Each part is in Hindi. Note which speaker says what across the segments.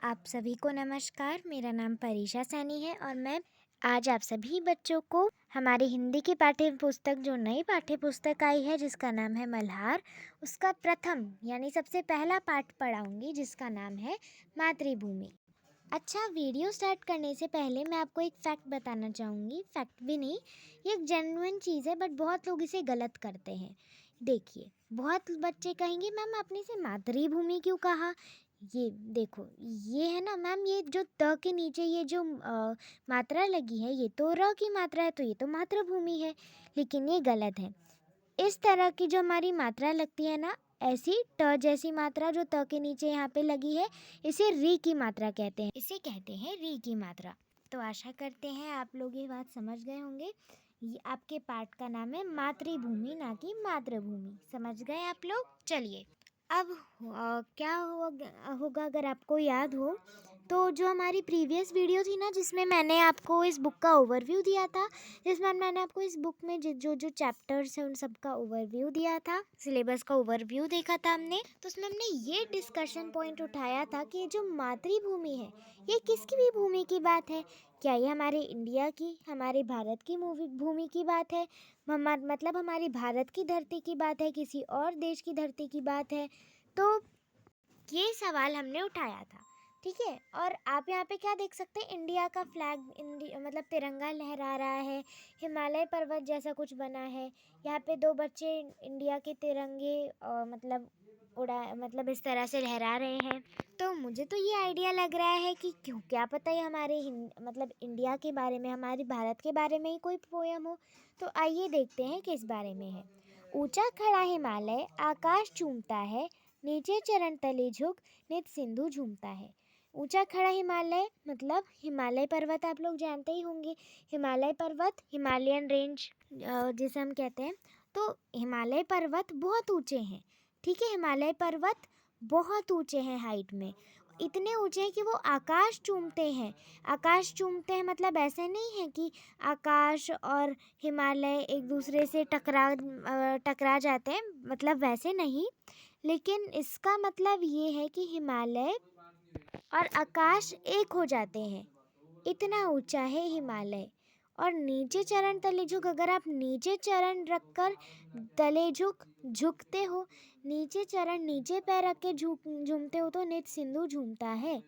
Speaker 1: आप सभी को नमस्कार। मेरा नाम परीशा सैनी है और मैं आज आप सभी बच्चों को हमारी हिंदी की पाठ्य पुस्तक जो नई पाठ्य पुस्तक आई है जिसका नाम है मल्हार, उसका प्रथम यानी सबसे पहला पाठ पढ़ाऊंगी जिसका नाम है मातृभूमि। अच्छा, वीडियो स्टार्ट करने से पहले मैं आपको एक फैक्ट बताना चाहूँगी। फैक्ट भी नहीं, ये एक जेन्युइन चीज़ है, बट बहुत लोग इसे गलत करते हैं। देखिए, बहुत बच्चे कहेंगे मैम आपने इसे मातृभूमि क्यों कहा। ये देखो, ये है ना मैम, ये जो त के नीचे ये जो मात्रा लगी है ये तो र की मात्रा है, तो ये तो मातृभूमि है। लेकिन ये गलत है। इस तरह की जो हमारी मात्रा लगती है ना, ऐसी ट जैसी मात्रा जो त के नीचे यहाँ पे लगी है, इसे री की मात्रा कहते हैं। इसे कहते हैं री की मात्रा। तो आशा करते हैं आप लोग ये बात समझ गए होंगे। ये आपके पाठ का नाम है मातृभूमि, ना कि मातृभूमि। समझ गए आप लोग? चलिए, अब क्या होगा अगर आपको याद हो तो जो हमारी प्रीवियस वीडियो थी ना, जिसमें मैंने आपको इस बुक का ओवरव्यू दिया था, जिसमें मैंने आपको इस बुक में जो जो चैप्टर्स हैं उन सब का ओवरव्यू दिया था, सिलेबस का ओवरव्यू देखा था हमने, तो उसमें हमने ये डिस्कशन पॉइंट उठाया था कि ये जो मातृभूमि है ये किसकी भी भूमि की बात है। क्या ये हमारे इंडिया की, हमारे भारत की भूमि की बात है, मतलब हमारी भारत की धरती की बात है, किसी और देश की धरती की बात है। तो ये सवाल हमने उठाया था, ठीक है। और आप यहाँ पे क्या देख सकते हैं, इंडिया का फ्लैग, मतलब तिरंगा लहरा रहा है, हिमालय पर्वत जैसा कुछ बना है। यहाँ पे दो बच्चे इंडिया के तिरंगे मतलब इस तरह से लहरा रहे हैं। तो मुझे तो ये आइडिया लग रहा है कि क्यों, क्या पता है हमारे मतलब इंडिया के बारे में, हमारे भारत के बारे में ही कोई पोयम हो। तो आइए देखते हैं किस बारे में है। ऊंचा खड़ा हिमालय आकाश चूमता है, नीचे चरण तले झुक नित सिंधु झूमता है। ऊंचा खड़ा हिमालय मतलब हिमालय पर्वत आप लोग जानते ही होंगे। हिमालय पर्वत, हिमालयन रेंज जिसे हम कहते हैं। तो हिमालय पर्वत बहुत ऊंचे हैं, ठीक है। हिमालय पर्वत बहुत ऊंचे हैं हाइट में, इतने ऊंचे हैं कि वो आकाश चूमते हैं। आकाश चूमते हैं मतलब ऐसे नहीं है कि आकाश और हिमालय एक दूसरे से टकरा जाते हैं, मतलब वैसे नहीं। लेकिन इसका मतलब ये है कि हिमालय और आकाश एक हो जाते हैं, इतना ऊंचा है हिमालय। और नीचे चरण तले झुक, अगर आप नीचे चरण रखकर तले झुकते हो, नीचे चरण नीचे पैर रख के झूमते हो, तो नित सिंधु झूमता है।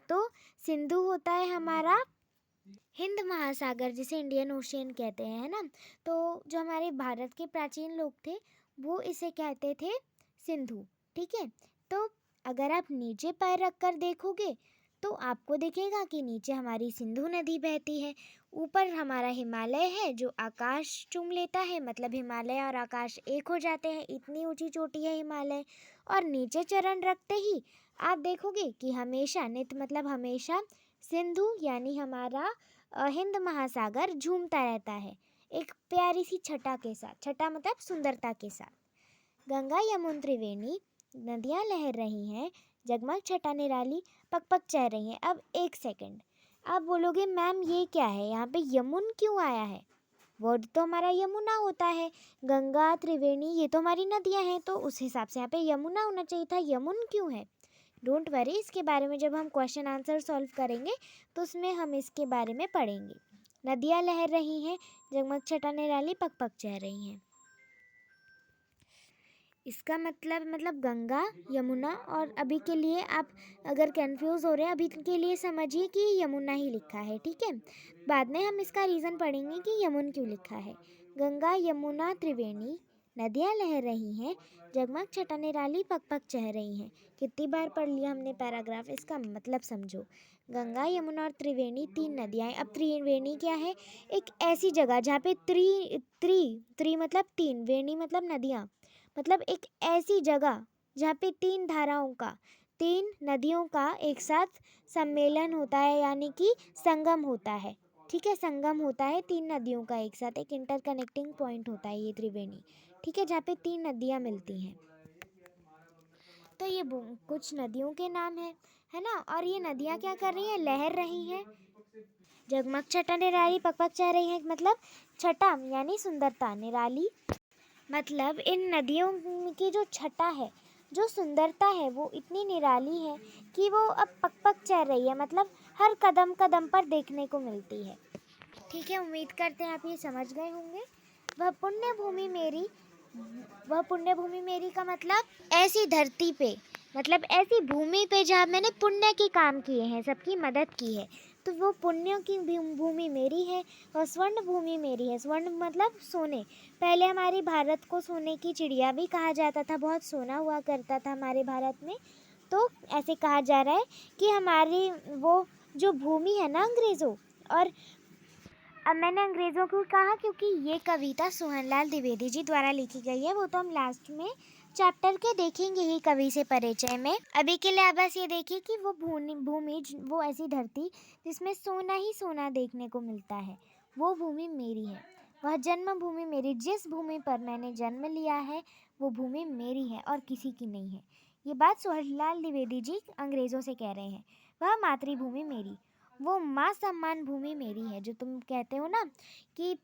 Speaker 1: तो सिंधु होता है हमारा हिंद महासागर, जिसे इंडियन ओशियन कहते हैं, है ना। तो जो हमारे भारत के प्राचीन लोग थे वो इसे कहते थे सिंधु, ठीक है। तो अगर आप नीचे पैर रखकर देखोगे तो आपको दिखेगा कि नीचे हमारी सिंधु नदी बहती है, ऊपर हमारा हिमालय है जो आकाश चूम लेता है, मतलब हिमालय और आकाश एक हो जाते हैं, इतनी ऊंची चोटी है हिमालय। और नीचे चरण रखते ही आप देखोगे कि हमेशा, नित मतलब हमेशा, सिंधु यानी हमारा हिंद महासागर झूमता रहता है एक प्यारी सी छटा के साथ। छटा मतलब सुंदरता के साथ। गंगा यमुन त्रिवेणी नदियाँ लहर रही हैं, जगमग छटा निराली पक पक चह रही हैं। अब एक सेकंड, आप बोलोगे मैम ये क्या है, यहाँ पे यमुन क्यों आया है। वर्ड तो हमारा यमुना होता है, गंगा त्रिवेणी ये तो हमारी नदियाँ हैं, तो उस हिसाब से यहाँ पे यमुना होना चाहिए था, यमुन क्यों है। डोंट वरी, इसके बारे में जब हम क्वेश्चन आंसर सॉल्व करेंगे तो उसमें हम इसके बारे में पढ़ेंगे। नदियाँ लहर रही हैं, जगमग छटा निराली पक पक चह रही हैं। इसका मतलब गंगा यमुना, और अभी के लिए आप अगर कंफ्यूज हो रहे हैं, अभी के लिए समझिए कि यमुना ही लिखा है, ठीक है। बाद में हम इसका रीज़न पढ़ेंगे कि यमुन क्यों लिखा है। गंगा यमुना त्रिवेणी नदियाँ लहर रही हैं, जगमग छटा निराली पक पक चह रही हैं। कितनी बार पढ़ लिया हमने पैराग्राफ, इसका मतलब समझो। गंगा यमुना और त्रिवेणी तीन नदियाँ हैं। अब त्रिवेणी क्या है, एक ऐसी जगह जहाँ पे त्रि मतलब तीन, वेणी मतलब नदियाँ, मतलब एक ऐसी जगह जहाँ पे तीन धाराओं का, तीन नदियों का एक साथ सम्मेलन होता है, यानी कि संगम होता है, ठीक है। संगम होता है तीन नदियों का एक साथ, एक इंटरकनेक्टिंग पॉइंट होता है ये त्रिवेणी, ठीक है, जहाँ पे तीन नदियाँ मिलती हैं। तो ये कुछ नदियों के नाम है ना। और ये नदियाँ क्या कर रही हैं, लहर रही हैं। जगमग छटा निराली पक पक चह रही हैं, मतलब छटा यानी सुंदरता, निराली मतलब इन नदियों की जो छटा है, जो सुंदरता है, वो इतनी निराली है कि वो अब पक चल रही है, मतलब हर कदम कदम पर देखने को मिलती है। ठीक है, उम्मीद करते हैं आप ये समझ गए होंगे। वह पुण्य भूमि मेरी, वह पुण्य भूमि मेरी का मतलब ऐसी धरती पे, मतलब ऐसी भूमि पे जहाँ मैंने पुण्य के काम किए हैं, सबकी मदद की है, तो वो पुण्यों की भूमि मेरी है। और स्वर्ण भूमि मेरी है। स्वर्ण मतलब सोने। पहले हमारे भारत को सोने की चिड़िया भी कहा जाता था, बहुत सोना हुआ करता था हमारे भारत में। तो ऐसे कहा जा रहा है कि हमारी वो जो भूमि है ना अंग्रेज़ों, और अब मैंने अंग्रेज़ों को कहा क्योंकि ये कविता सोहनलाल द्विवेदी जी द्वारा लिखी गई है। वो तो हम लास्ट में चैप्टर के देखेंगे ही कवि से परिचय में। अभी के लिए आप बस ये देखिए कि वो भूमि वो ऐसी धरती जिसमें सोना ही सोना देखने को मिलता है, वो भूमि मेरी है। वह जन्मभूमि मेरी, जिस भूमि पर मैंने जन्म लिया है वो भूमि मेरी है और किसी की नहीं है। ये बात सोहनलाल द्विवेदी जी अंग्रेज़ों से कह रहे हैं। वह मातृभूमि मेरी, वो माँ सम्मान भूमि मेरी है। जो तुम कहते हो ना कि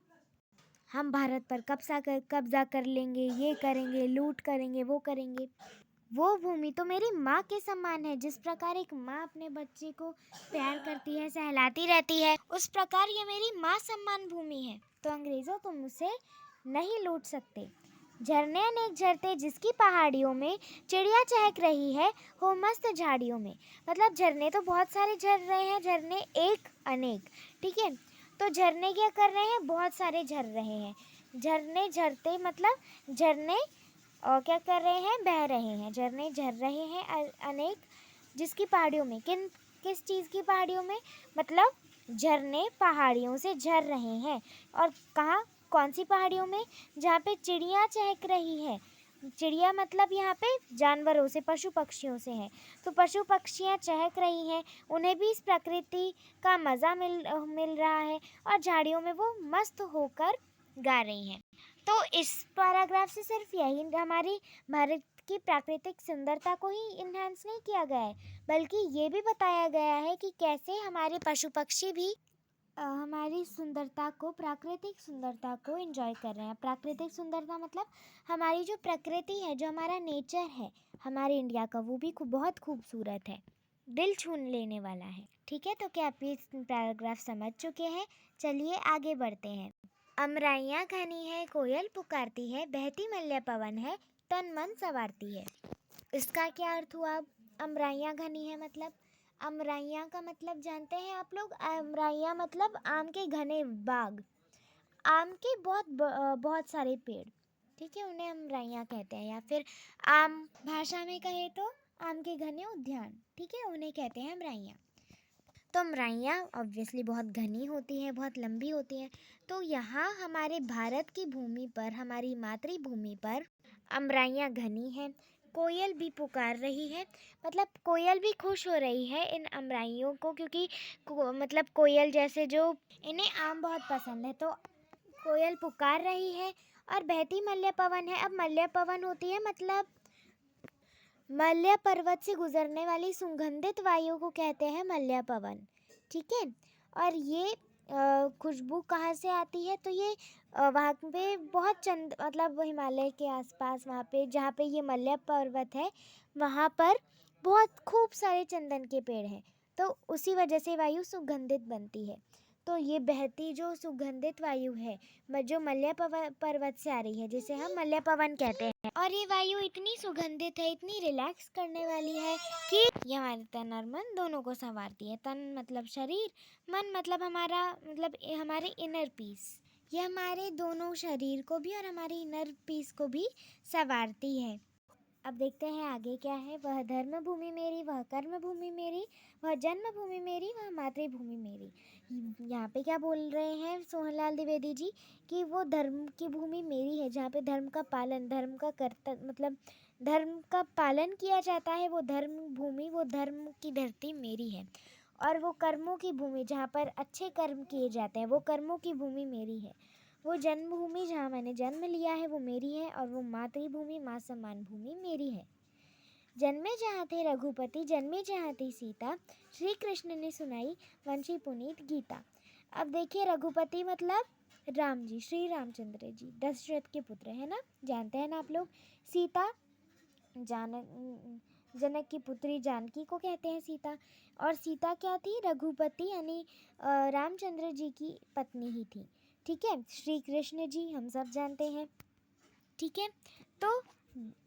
Speaker 1: हम भारत पर कब्जा कर लेंगे, ये करेंगे, लूट करेंगे, वो करेंगे, वो भूमि तो मेरी माँ के समान है। जिस प्रकार एक माँ अपने बच्चे को प्यार करती है, सहलाती रहती है, उस प्रकार ये मेरी माँ सम्मान भूमि है। तो अंग्रेज़ों तुम उसे नहीं लूट सकते। झरने अनेक झरते जिसकी पहाड़ियों में, चिड़िया चहक रही है हो मस्त झाड़ियों में। मतलब झरने तो बहुत सारे झर रहे हैं, झरने एक अनेक, ठीक है। तो झरने क्या कर रहे हैं, बहुत सारे झर रहे हैं। झरने झरते मतलब झरने और क्या कर रहे हैं, बह रहे हैं। झरने झर रहे हैं अनेक, जिसकी पहाड़ियों में, किस चीज़ की पहाड़ियों में, मतलब झरने पहाड़ियों से झर रहे हैं। और कहाँ, कौन सी पहाड़ियों में, जहाँ पे चिड़िया चहक रही है। चिड़िया मतलब यहाँ पे जानवरों से, पशु पक्षियों से है। तो पशु पक्षियाँ चहक रही हैं, उन्हें भी इस प्रकृति का मज़ा मिल रहा है, और झाड़ियों में वो मस्त होकर गा रही हैं। तो इस पैराग्राफ से सिर्फ यही हमारी भारत की प्राकृतिक सुंदरता को ही इन्हांस नहीं किया गया है, बल्कि ये भी बताया गया है कि कैसे हमारे पशु पक्षी भी हमारी सुंदरता को, प्राकृतिक सुंदरता को एंजॉय कर रहे हैं। प्राकृतिक सुंदरता मतलब हमारी जो प्रकृति है, जो हमारा नेचर है हमारे इंडिया का, वो भी बहुत खूबसूरत है, दिल छू लेने वाला है। ठीक है, तो क्या आप ये पैराग्राफ समझ चुके हैं? चलिए आगे बढ़ते हैं। अमराइयाँ घनी है, कोयल पुकारती है, बहती मल्य पवन है, तन मन संवारती है। इसका क्या अर्थ हुआ? अमराइयाँ घनी है मतलब, अमराइयाँ का मतलब जानते हैं आप लोग? अमराइयाँ मतलब आम के घने बाग, आम के बहुत सारे पेड़, ठीक है, उन्हें अमराइयाँ कहते हैं। या फिर आम भाषा में कहे तो आम के घने उद्यान, ठीक है, उन्हें कहते हैं अमराइयाँ। तो अमराइयाँ ऑब्वियसली बहुत घनी होती हैं, बहुत लंबी होती हैं। तो यहाँ हमारे भारत की भूमि पर, हमारी मातृभूमि पर अमराइयाँ घनी हैं। कोयल भी पुकार रही है, मतलब कोयल भी खुश हो रही है इन अमराइयों को, क्योंकि मतलब कोयल जैसे जो, इन्हें आम बहुत पसंद है, तो कोयल पुकार रही है। और बहती मल्य पवन है। अब मल्य पवन होती है मतलब मल्य पर्वत से गुजरने वाली सुगंधित वायु को कहते हैं मल्य पवन, ठीक है। और ये खुशबू कहाँ से आती है? तो ये वहाँ पे बहुत मतलब हिमालय के आसपास, वहाँ पे जहाँ पे ये मल्य पर्वत है, वहाँ पर बहुत खूब सारे चंदन के पेड़ हैं, तो उसी वजह से वायु सुगंधित बनती है। तो ये बहती जो सुगंधित वायु है, जो मल्य पर्वत से आ रही है, जिसे हम मल्य पवन कहते हैं, और ये वायु इतनी सुगंधित है, इतनी रिलैक्स करने वाली है कि ये हमारे तन और मन दोनों को संवारती है। तन मतलब शरीर, मन मतलब हमारा, मतलब हमारे इनर पीस। ये हमारे दोनों शरीर को भी और हमारी इनर पीस को भी संवारती है। अब देखते हैं आगे क्या है। वह धर्म भूमि मेरी, वह कर्म भूमि मेरी, वह जन्म भूमि मेरी, वह मातृभूमि मेरी। यहाँ पे क्या बोल रहे हैं सोहनलाल द्विवेदी जी? कि वो धर्म की भूमि मेरी है, जहाँ पे धर्म का पालन, धर्म का मतलब धर्म का पालन किया जाता है, वो धर्म भूमि, वो धर्म की धरती मेरी है। और वो कर्मों की भूमि, जहाँ पर अच्छे कर्म किए जाते हैं, वो कर्मों की भूमि मेरी है। वो जन्मभूमि, जहाँ मैंने जन्म लिया है, वो मेरी है। और वो मातृभूमि, माँ सम्मान भूमि मेरी है। जन्मे जहाँ थे रघुपति, जन्मे जहाँ थी सीता, श्री कृष्ण ने सुनाई वंशी पुनीत गीता। अब देखिए, रघुपति मतलब राम जी, श्री रामचंद्र जी, दशरथ के पुत्र है ना, जानते हैं ना आप लोग। सीता जनक की पुत्री जानकी को कहते हैं सीता। और सीता क्या थी? रघुपति यानी रामचंद्र जी की पत्नी ही थी। ठीक है, श्री कृष्ण जी हम सब जानते हैं। ठीक है, तो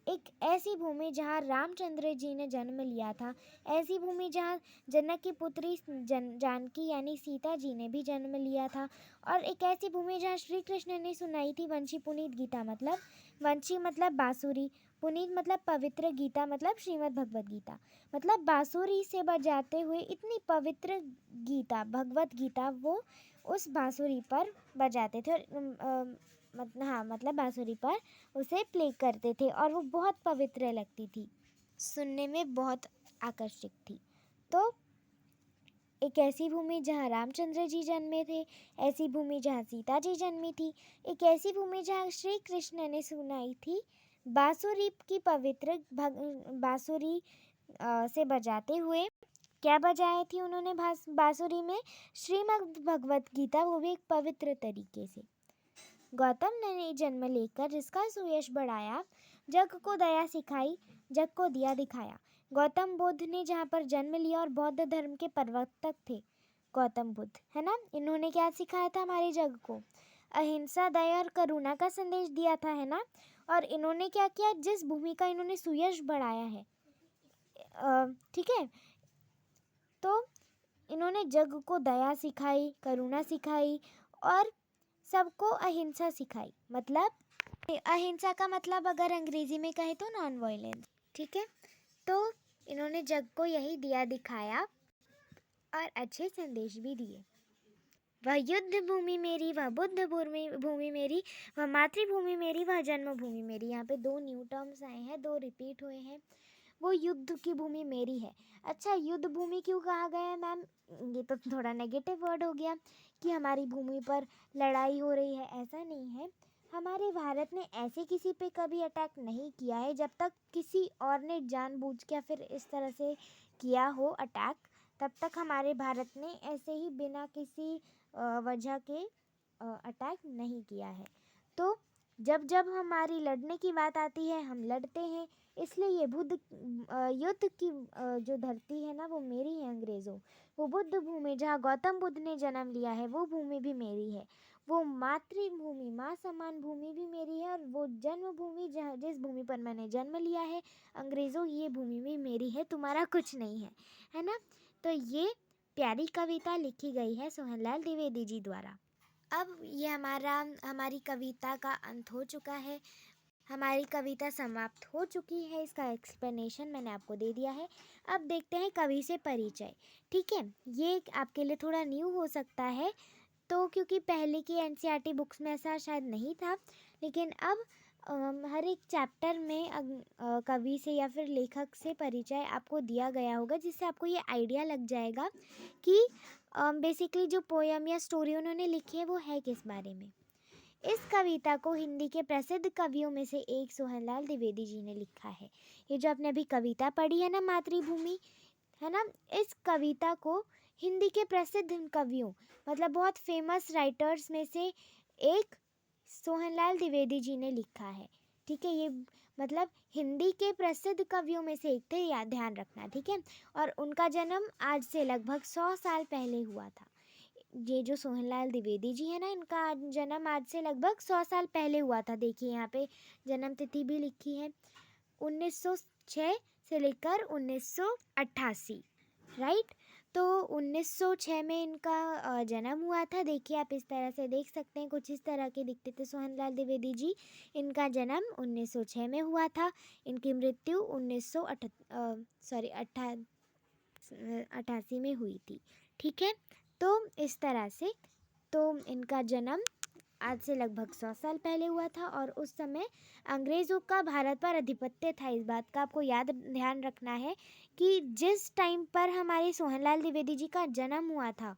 Speaker 1: एक ऐसी भूमि जहाँ रामचंद्र जी ने जन्म लिया था, ऐसी भूमि जहाँ जनक की पुत्री जानकी यानी सीता जी ने भी जन्म लिया था, और एक ऐसी भूमि जहाँ श्री कृष्ण ने सुनाई थी वंशी पुनीत गीता, मतलब वंशी मतलब बांसुरी, पुनीत मतलब पवित्र, गीता मतलब श्रीमद् भगवत गीता, मतलब बांसुरी से बजाते हुए इतनी पवित्र गीता, भगवत गीता वो उस बांसुरी पर बजाते थे, और हाँ मतलब बांसुरी पर उसे प्ले करते थे, और वो बहुत पवित्र लगती थी, सुनने में बहुत आकर्षक थी। तो एक ऐसी भूमि जहाँ रामचंद्र जी जन्मे थे, ऐसी भूमि जहाँ सीता जी जन्मी थी, एक ऐसी भूमि जहाँ श्री कृष्ण ने सुनाई थी बांसुरी की पवित्र बांसुरी से बजाते हुए, क्या बजाई थी उन्होंने बांसुरी में? श्रीमद् भगवत गीता, वो भी एक पवित्र तरीके से। गौतम ने जन्म लेकर जिसका सुयश बढ़ाया, जग को दया सिखाई, जग को दिया दिखाया। गौतम बुद्ध ने जहाँ पर जन्म लिया और बौद्ध धर्म के प्रवर्तक थे गौतम बुद्ध, है ना। इन्होंने क्या सिखाया था हमारे जग को? अहिंसा, दया और करुणा का संदेश दिया था, है ना। और इन्होंने क्या किया? जिस भूमि का इन्होंने सुयश बढ़ाया है, ठीक है, तो इन्होंने जग को दया सिखाई, करुणा सिखाई और सबको अहिंसा सिखाई। मतलब अहिंसा का मतलब अगर अंग्रेजी में कहे तो नॉन वायलेंस। ठीक है, तो इन्होंने जग को यही दिया दिखाया और अच्छे संदेश भी दिए। वह युद्ध भूमि मेरी, वह बुद्ध भूमि मेरी, वह मातृभूमि मेरी, वह जन्मभूमि मेरी। यहाँ पे 2 न्यू टर्म्स आए हैं, 2 रिपीट हुए हैं। वो युद्ध की भूमि मेरी है। अच्छा, युद्ध भूमि क्यों कहा गया है मैम? ये तो थोड़ा नेगेटिव वर्ड हो गया कि हमारी भूमि पर लड़ाई हो रही है, ऐसा नहीं है। हमारे भारत ने ऐसे किसी पे कभी अटैक नहीं किया है जब तक किसी और ने जानबूझ के या फिर इस तरह से किया हो अटैक, तब तक हमारे भारत ने ऐसे ही बिना किसी वजह के अटैक नहीं किया है। तो जब जब हमारी लड़ने की बात आती है हम लड़ते हैं, इसलिए ये युद्ध की जो धरती है ना वो मेरी है अंग्रेज़ों। वो बुद्ध भूमि जहाँ गौतम बुद्ध ने जन्म लिया है वो भूमि भी मेरी है। वो मातृभूमि, माँ समान भूमि भी मेरी है, और वो जन्मभूमि जहाँ जिस भूमि पर मैंने जन्म लिया है अंग्रेज़ों, ये भूमि भी मेरी है, तुम्हारा कुछ नहीं है, है ना। तो ये प्यारी कविता लिखी गई है सोहनलाल द्विवेदी जी द्वारा। अब ये हमारी कविता का अंत हो चुका है, हमारी कविता समाप्त हो चुकी है, इसका एक्सप्लेनेशन मैंने आपको दे दिया है। अब देखते हैं कवि से परिचय। ठीक है, ये आपके लिए थोड़ा न्यू हो सकता है, तो क्योंकि पहले की एनसीईआरटी बुक्स में ऐसा शायद नहीं था, लेकिन अब हर एक चैप्टर में कवि से या फिर लेखक से परिचय आपको दिया गया होगा, जिससे आपको ये आइडिया लग जाएगा कि बेसिकली जो पोयम या स्टोरी उन्होंने लिखी है वो है किस बारे में। इस कविता को हिंदी के प्रसिद्ध कवियों में से एक सोहनलाल द्विवेदी जी ने लिखा है। ये जो आपने अभी कविता पढ़ी है ना, मातृभूमि, है ना, इस कविता को हिंदी के प्रसिद्ध कवियों, मतलब बहुत फेमस राइटर्स में से एक सोहनलाल द्विवेदी जी ने लिखा है। ठीक है, ये मतलब हिंदी के प्रसिद्ध कवियों में से एक थे, याद ध्यान रखना। ठीक है, और उनका जन्म आज से लगभग 100 साल पहले हुआ था। ये जो सोहनलाल द्विवेदी जी है ना, इनका जन्म आज से लगभग 100 साल पहले हुआ था। देखिए यहाँ पे जन्म तिथि भी लिखी है, 1906 से लेकर 1988, राइट। तो 1906 में इनका जन्म हुआ था। देखिए आप इस तरह से देख सकते हैं, कुछ इस तरह के दिखते थे सोहनलाल द्विवेदी जी। इनका जन्म 1906 में हुआ था, इनकी मृत्यु 1988 में हुई थी। ठीक है, तो इस तरह से तो इनका जन्म आज से लगभग 100 साल पहले हुआ था, और उस समय अंग्रेज़ों का भारत पर आधिपत्य था। इस बात का आपको ध्यान रखना है कि जिस टाइम पर हमारे सोहनलाल द्विवेदी जी का जन्म हुआ था,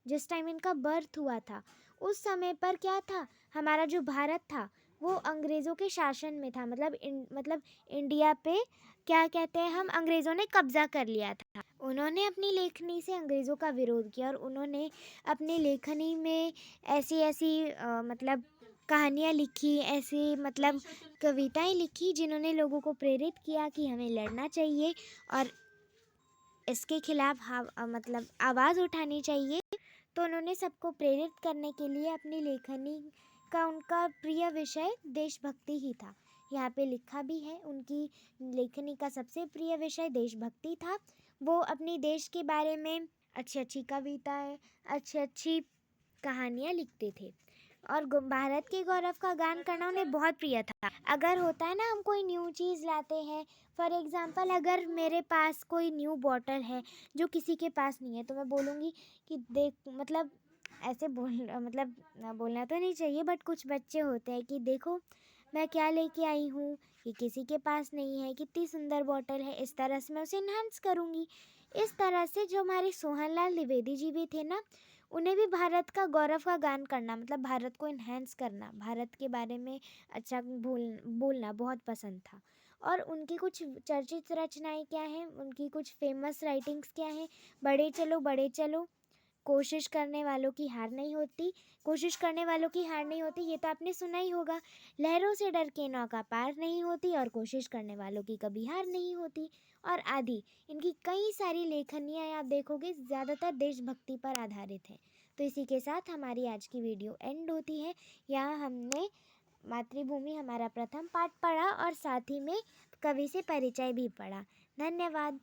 Speaker 1: जिस टाइम इनका बर्थ हुआ था, उस समय पर क्या था, हमारा जो भारत था वो अंग्रेज़ों के शासन में था। मतलब इंडिया पे क्या कहते हैं हम, अंग्रेज़ों ने कब्ज़ा कर लिया था। उन्होंने अपनी लेखनी से अंग्रेज़ों का विरोध किया, और उन्होंने अपनी लेखनी में ऐसी ऐसी मतलब कहानियाँ लिखी, ऐसे मतलब कविताएं लिखी जिन्होंने लोगों को प्रेरित किया कि हमें लड़ना चाहिए और इसके खिलाफ मतलब आवाज़ उठानी चाहिए। तो उन्होंने सबको प्रेरित करने के लिए अपनी लेखनी का उनका प्रिय विषय देशभक्ति ही था। यहाँ पे लिखा भी है, उनकी लेखनी का सबसे प्रिय विषय देशभक्ति था। वो अपनी देश के बारे में अच्छी अच्छी कविताएं, अच्छी अच्छी कहानियाँ लिखते थे और भारत के गौरव का गान करना उन्हें बहुत प्रिय था। अगर होता है ना, हम कोई न्यू चीज़ लाते हैं, फॉर एग्ज़ाम्पल अगर मेरे पास कोई न्यू बॉटल है जो किसी के पास नहीं है, तो मैं बोलूँगी कि देख, मतलब ऐसे मतलब बोलना तो नहीं चाहिए, बट कुछ बच्चे होते हैं कि देखो मैं क्या लेके आई हूँ, ये किसी के पास नहीं है, कितनी सुंदर बॉटल है, इस तरह से मैं उसे इन्हांस करूँगी। इस तरह से जो हमारे सोहनलाल द्विवेदी जी भी थे ना, उन्हें भी भारत का गौरव का गान करना, मतलब भारत को इन्हेंस करना, भारत के बारे में अच्छा बोलना बहुत पसंद था। और उनकी कुछ चर्चित रचनाएं क्या हैं, उनकी कुछ फेमस राइटिंग्स क्या हैं? बड़े चलो, कोशिश करने वालों की हार नहीं होती, कोशिश करने वालों की हार नहीं होती, ये तो आपने सुना ही होगा। लहरों से डर के नौका पार नहीं होती और कोशिश करने वालों की कभी हार नहीं होती, और आदि। इनकी कई सारी लेखनियाँ आप देखोगे ज़्यादातर देशभक्ति पर आधारित है। तो इसी के साथ हमारी आज की वीडियो एंड होती है। यहाँ हमने मातृभूमि हमारा प्रथम पाठ पढ़ा और साथ ही में कवि से परिचय भी पढ़ा। धन्यवाद।